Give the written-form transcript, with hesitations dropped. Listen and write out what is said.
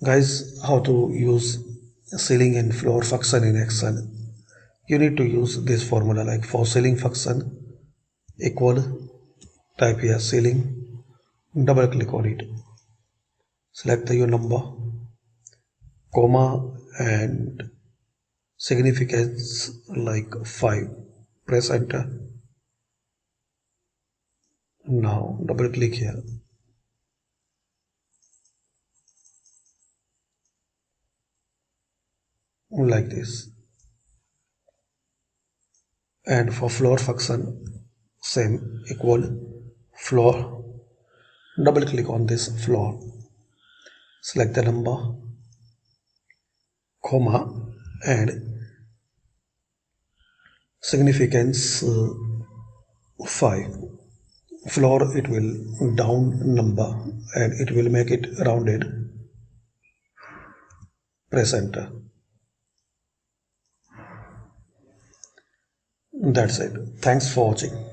Guys, how to use ceiling and floor function in Excel. You need to use this formula, like for ceiling function equal, type here ceiling, double click on it, select your number, comma, and significance like 5, press enter. Now double click here, like this. And for floor function, same, equal floor, double click on this floor, select the number, comma, and significance 5. Floor, it will down number and it will make it rounded, press enter. That's it. Thanks for watching.